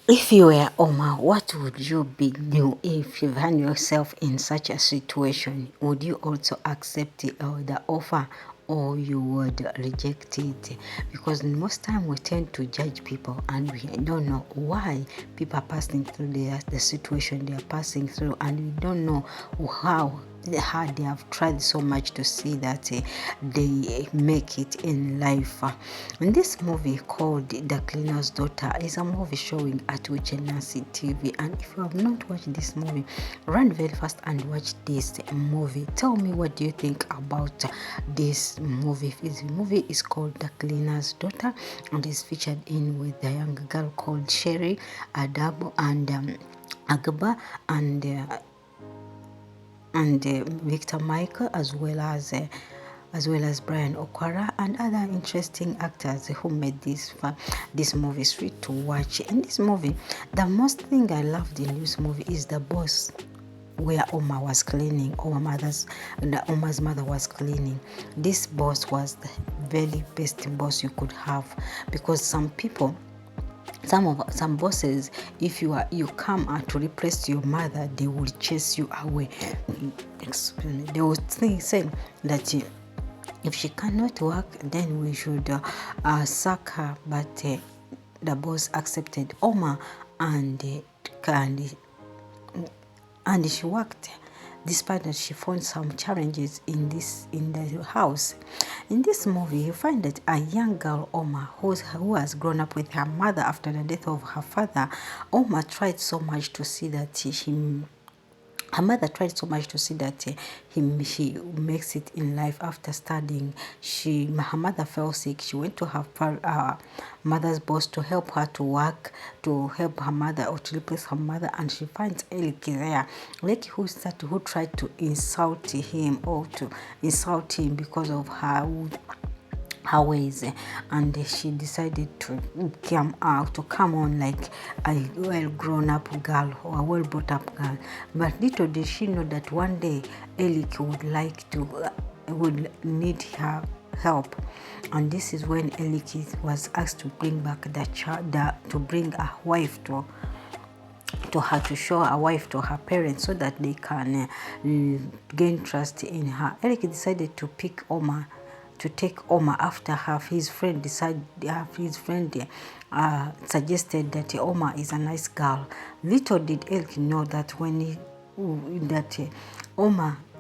If you were Omar, what would you be do if you find yourself in such a situation? Would you also accept the offer, or you would reject it? Because most time we tend to judge people and we don't know why people are passing through the situation they are passing through, and we don't know how hard they have tried so much to see that they make it in life. And this movie called The Cleaner's Daughter is a movie showing at UCHE NANCY TV, and if you have not watched this movie, run very fast and watch this movie. Tell me, what do you think about this movie? This movie is called The Cleaner's Daughter and is featured in with a young girl called Sherry Adabo and AGBA and Victor Michael, as well as BRYAN OKWARA and other interesting actors who made this movie sweet to watch. In this movie, the most thing I loved in this movie is the boss where Oma was cleaning. Oma's mother was cleaning. This boss was the very best boss you could have, because some people, some bosses, if you come to replace your mother, they will chase you away. They will say that if she cannot work, then we should sack her. But the boss accepted Oma, and she worked, despite that she found some challenges in the house. In this movie, you find that a young girl, Oma, who has grown up with her mother after the death of her father. Oma tried so much to see that her mother tried so much to see that she makes it in life after studying. Her mother fell sick. She went to her mother's boss to help her to work, to help her mother or to replace her mother, and she finds Eric there. Eric who tried to insult him because of her ways, and she decided to come on like a well-grown-up girl or a well-brought-up girl. But little did she know that one day Eric would need her help, and this is when Eric was asked to bring back the child, to bring a wife to show a wife to her parents, so that they can gain trust in her. Eric decided to take Oma after his friend suggested that Oma is a nice girl. Little did Eric know that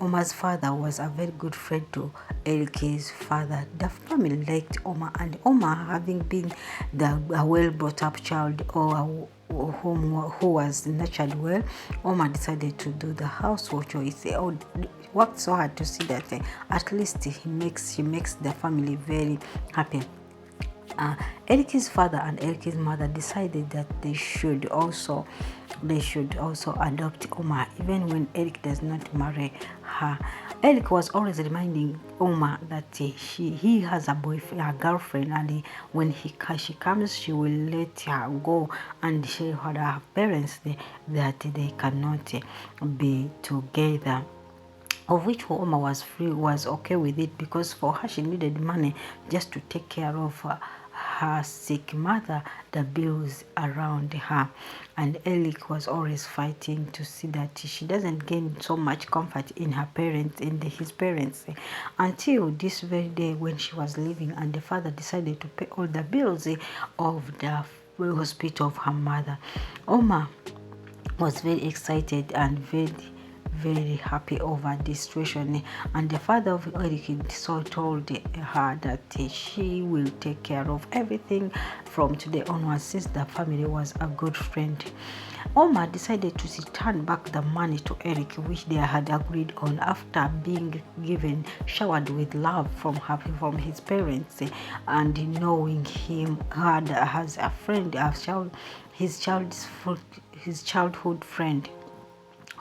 Oma's father was a very good friend to Eric's father. The family liked Oma, and Oma, having been a well-brought-up child, or who was nurtured well, Oma decided to do the household chores. Worked so hard to see that at least she makes the family very happy. Eric's father and Eric's mother decided that they should also adopt Oma, even when Eric does not marry her. Eric was always reminding Oma that he has a girlfriend, and when she comes, she will let her go and show her parents that they cannot be together. Of which Oma was okay with it, because for her she needed money just to take care of her sick mother, the bills around her. And Eric was always fighting to see that she doesn't gain so much comfort in his parents, until this very day when she was leaving, and the father decided to pay all the bills of the hospital of her mother. Oma was very excited and very happy over this situation, and the father of Eric told her that she will take care of everything from today onwards, since the family was a good friend. Oma decided to return back the money to Eric, which they had agreed on after being showered with love from his parents, and knowing him as a friend, his childhood friend.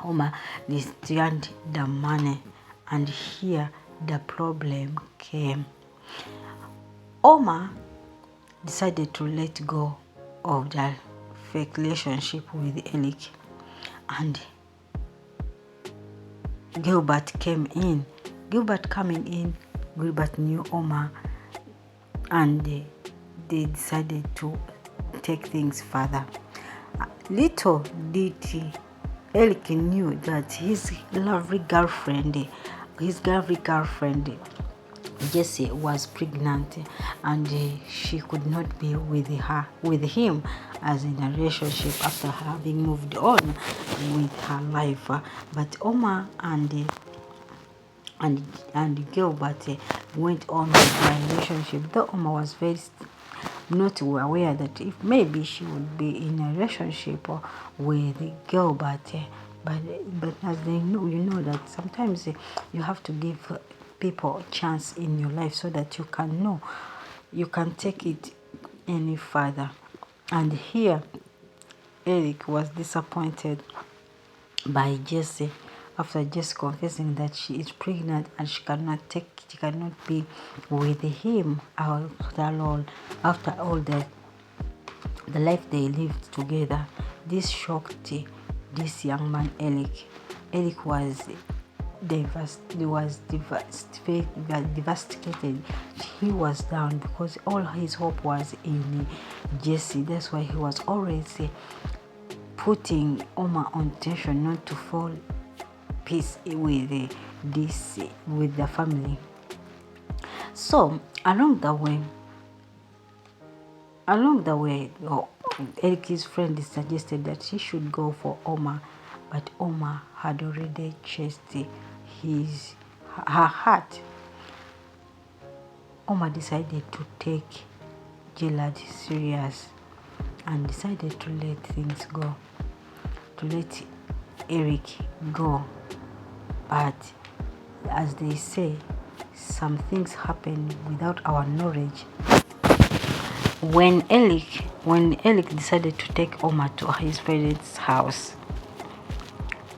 Oma returned the money, and here the problem came. Oma decided to let go of the fake relationship with Eric, and Gilbert came in. Gilbert knew Oma, and they decided to take things further. Little did Eric knew that his lovely girlfriend, Jessie, was pregnant, and she could not be with him as in a relationship after having moved on with her life. But Omar and Gilbert went on with their relationship, though Omar was very not aware that if maybe she would be in a relationship with Gilbert. But as they know, you know that sometimes you have to give people a chance in your life so that you can know, you can take it any further. And here, Eric was disappointed by Jessie after Jessie confessing that she is pregnant and she cannot be with him after all the life they lived together. This shocked this young man, Eric. Eric was devastated. He was down because all his hope was in Jessie. That's why he was always putting Omar on tension not to fall peace with with the family. So along the way, Eric's friend suggested that he should go for Omar, but Omar had already chased her heart. Omar decided to take Gillard serious and decided to let things go, to let Eric go. But as they say, some things happen without our knowledge. When Eric decided to take Omar to his parents' house,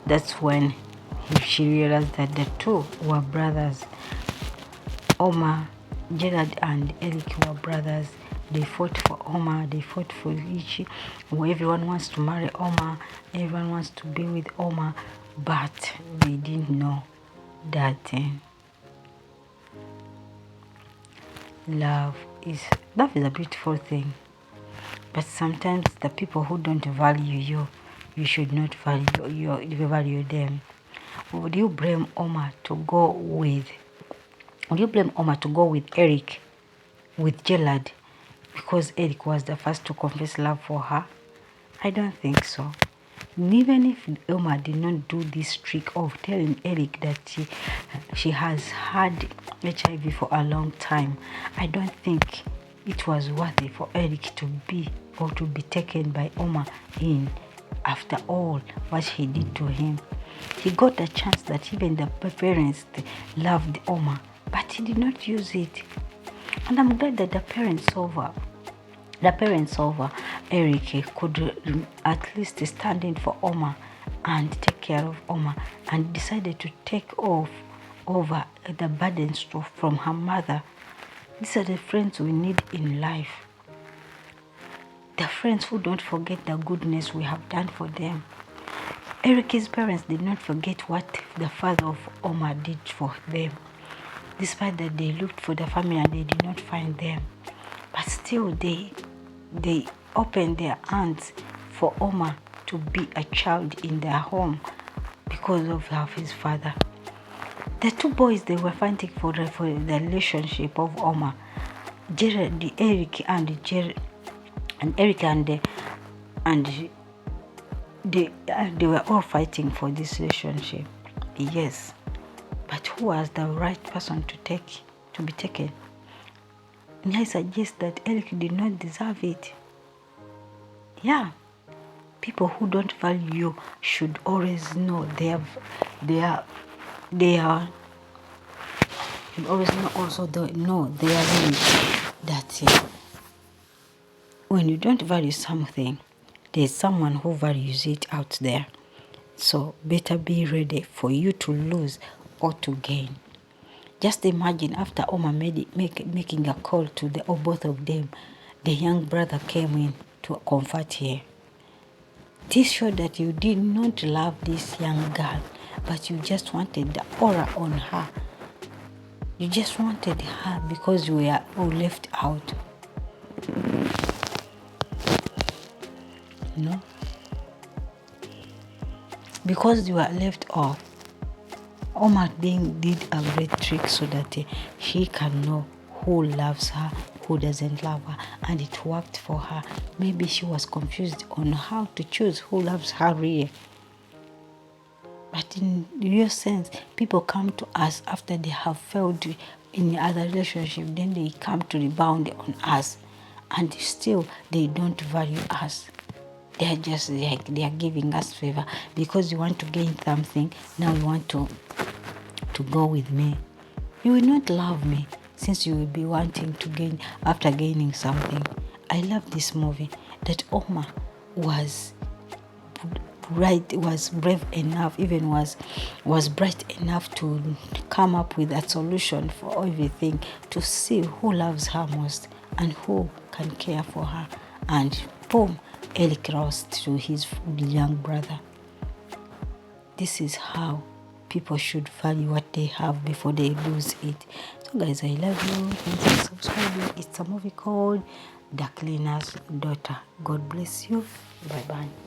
that's when she realized that the two were brothers. Omar, Gerard and Eric were brothers. They fought for Omar, they fought for UCHE. Everyone wants to marry Omar, everyone wants to be with Omar, but they didn't know that love is a beautiful thing. But sometimes the people who don't value you, you should not value them. Would you blame Omar to go with Eric, with Gerald, because Eric was the first to confess love for her? I don't think so. Even if Omar did not do this trick of telling Eric that she has had HIV for a long time, I don't think it was worthy for Eric to be taken by Omar in after all what he did to him. He got a chance that even the parents loved Omar, but he did not use it. And I'm glad that the parents over Eric could at least stand in for Omar and take care of Omar, and decided to take over the burdens from her mother. These are the friends we need in life. The friends who don't forget the goodness we have done for them. Eric's parents did not forget what the father of Omar did for them. Despite that they looked for the family and they did not find them, but still they opened their hands for Omar to be a child in their home because of his father. The two boys, they were fighting for the relationship of Omar. Eric and they were all fighting for this relationship. Yes, but who was the right person to be taken? And I suggest that Eric did not deserve it. Yeah, people who don't value you should always know they always know their limits. That when you don't value something, there's someone who values it out there. So better be ready for you to lose or to gain. Just imagine after Omar making a call to both of them, the young brother came in to comfort her. This showed that you did not love this young girl, but you just wanted the aura on her. You just wanted her because you were all left out. No? because you were left off. Oma did a great trick so that she can know who loves her, who doesn't love her, and it worked for her. Maybe she was confused on how to choose who loves her really. But in real sense, people come to us after they have failed in other relationship, then they come to rebound on us, and still they don't value us. They are just like they are giving us favor because you want to gain something. Now you want to go with me. You will not love me since you will be wanting to gain after gaining something. I love this movie that Oma was brave enough, even was bright enough to come up with a solution for everything, to see who loves her most and who can care for her. And boom, Eric lost to his young brother. This is how people should value what they have before they lose it. So guys, I love you. Thanks for subscribing. It's a movie called The Cleaner's Daughter. God bless you. Bye bye.